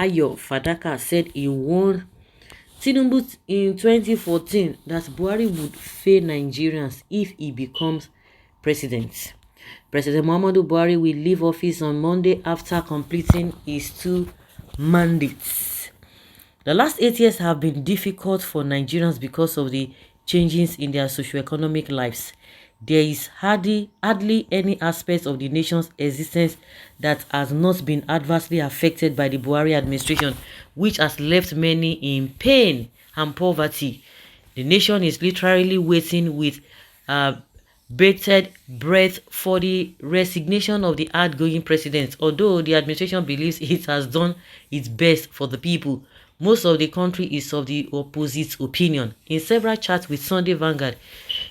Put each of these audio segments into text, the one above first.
Ayo Fadaka said he warned Tinubu in 2014 that Buhari would fail Nigerians if he becomes president. President Muhammadu Buhari will leave office on Monday after completing his 2 mandates. The last 8 years have been difficult for Nigerians because of the changes in their socio-economic lives. There is hardly any aspect of the nation's existence that has not been adversely affected by the Buhari administration, which has left many in pain and poverty. The nation is literally waiting with bated breath for the resignation of the outgoing president. Although the administration believes it has done its best for the people, most of the country is of the opposite opinion. In several chats with Sunday Vanguard,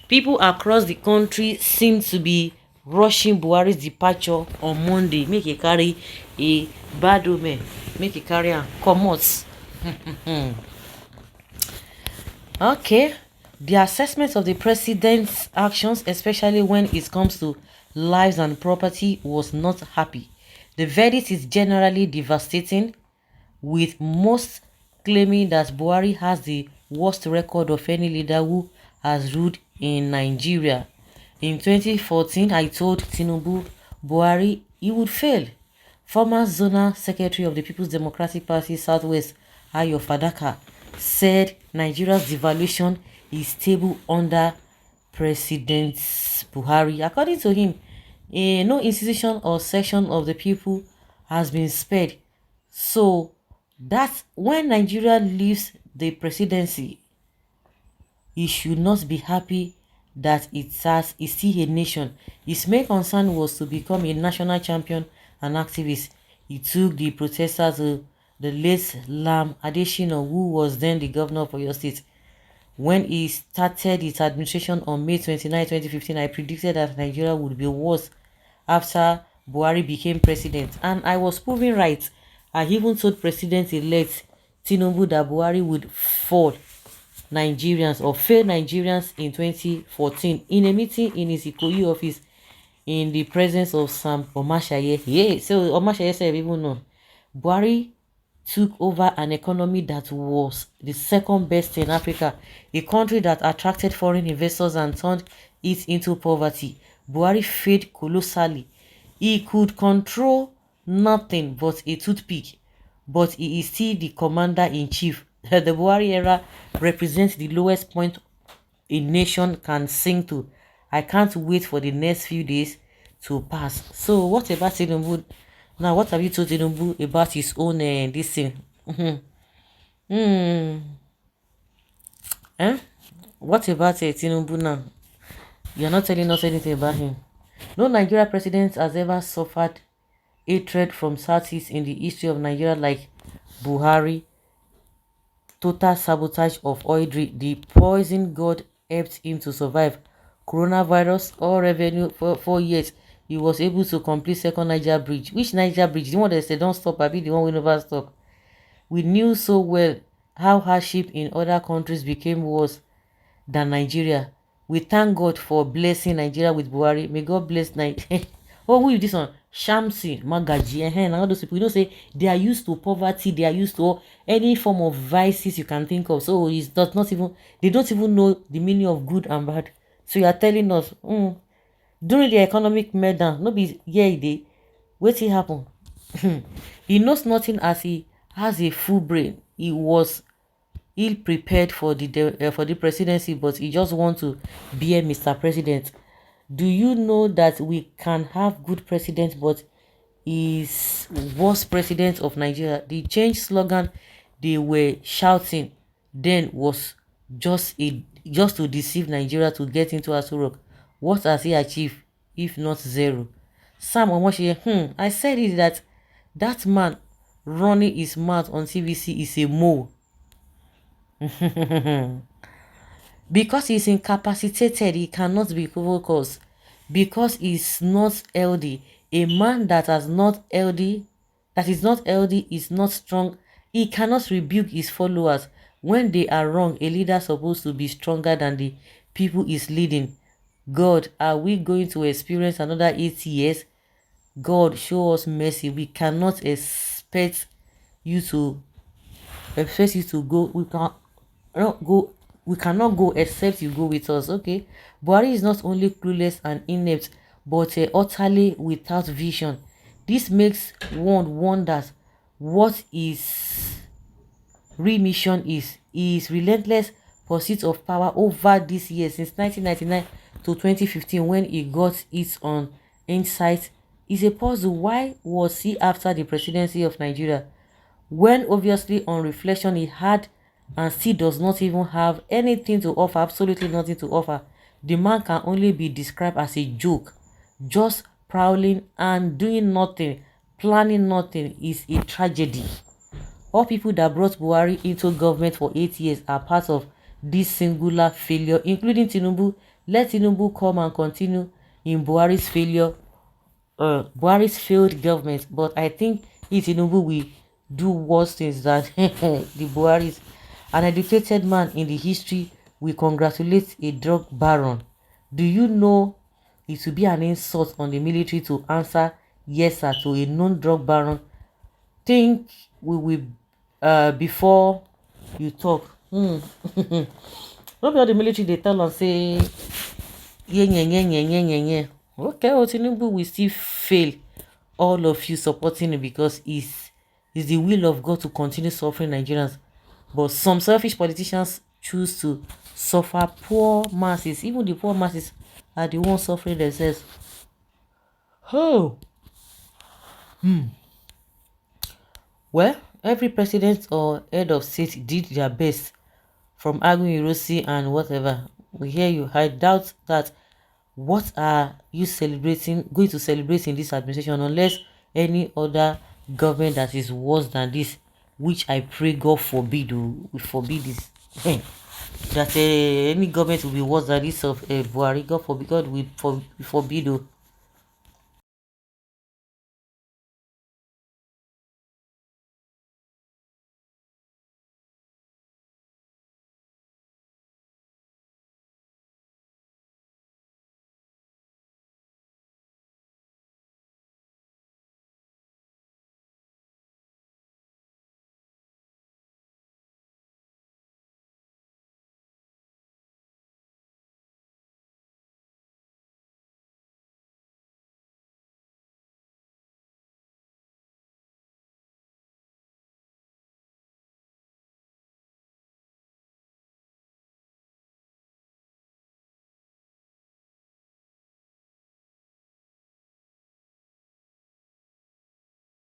people across the country seem to be rushing Buhari's departure on Monday. Make e carry a bad omen, make e carry am comot. Okay, the assessment of the president's actions, especially when it comes to lives and property, was not happy. The verdict is generally devastating, with most claiming that Buhari has the worst record of any leader who has ruled in Nigeria. In 2014, I told Tinubu Buhari he would fail. Former Zonal Secretary of the People's Democratic Party Southwest, Ayo Fadaka, said Nigeria's devaluation is stable under President Buhari. According to him, no institution or section of the people has been spared. So that when Nigeria leaves the presidency, he should not be happy that it's still a nation. His main concern was to become a national champion and activist. He took the protesters to the late Lam Adesina, who was then the governor of Oyo State. When he started his administration on May 29, 2015, I predicted that Nigeria would be worse after Buhari became president, and I was proven right. I even told President-elect Tinubu that Buhari would fail Nigerians in 2014 in a meeting in his Ikoyi office in the presence of Sam Omashaye. Yeah, so Omashaye said, even know, Buhari took over an economy that was the second best in Africa, a country that attracted foreign investors and turned it into poverty. Buhari failed colossally. He could control nothing but a toothpick, but he is still the commander-in-chief. The Buhari era represents the lowest point a nation can sink to. I can't wait for the next few days to pass. So what about Tinubu? Now, what have you told Tinubu about his own this thing? Eh? What about Tinubu now? You're not telling us anything about him. No Nigeria president has ever suffered hatred from Southeast in the history of Nigeria like Buhari. Total sabotage of oil drill. The poison god helped him to survive coronavirus or revenue for 4 years. He was able to complete second Niger bridge. Which Niger bridge? The one that said don't stop, I be the one we never stop. We knew so well how hardship in other countries became worse than Nigeria. We thank God for blessing Nigeria with Buhari. May God bless Nigeria. Oh, who is this one? Shamsi, Magaji, and all those people. You know, say they are used to poverty. They are used to any form of vices you can think of. So it's not even. They don't even know the meaning of good and bad. So you are telling us, during the economic meltdown, no be here dey. Wetin happen? He knows nothing as he has a full brain. He was ill prepared for the presidency, but he just want to be a Mr. President. Do you know that we can have good president, but is worst president of Nigeria? The change slogan they were shouting then was just to deceive Nigeria to get into Aso Rock. What has he achieved if not zero? Sam Omoshie, I said it that man running his mouth on TVC is a mole. Because he's incapacitated, he cannot be focused. Because he's not healthy. A man that is not healthy is not strong. He cannot rebuke his followers when they are wrong. A leader is supposed to be stronger than the people is leading. God, are we going to experience another 8 years? God, show us mercy. We cannot expect you to expect you to go. We cannot go except you go with us. Okay, Buhari is not only clueless and inept, but utterly without vision. This makes one wonder what his real mission is relentless pursuit of power over this year since 1999 to 2015 when he got it on insight is a puzzle. Why was he after the presidency of Nigeria when obviously on reflection he had and still does not even have anything to offer, absolutely nothing to offer? The man can only be described as a joke, just prowling and doing nothing, planning nothing is a tragedy. All people that brought Buhari into government for 8 years are part of this singular failure, including Tinubu. Let Tinubu come and continue in Buhari's failed government. But I think if Tinubu will do worse things than the Buhari's. An educated man in the history will congratulate a drug baron. Do you know it will be an insult on the military to answer yes sir to a known drug baron? Think we will before you talk. No be all the military they tell us say yeah yeah yeah yeah yeah yeah yeah. Okay, Tinubu will still fail all of you supporting him because it's the will of God to continue suffering Nigerians. But some selfish politicians choose to suffer poor masses. Even the poor masses are the ones suffering themselves. Oh, well, every president or head of state did their best from Aguiyi and whatever. We hear you. I doubt that. What are you going to celebrate in this administration unless any other government that is worse than this, which I pray God forbid, we forbid this. That any government will be worse than this of Buhari. God forbid, God will forbid.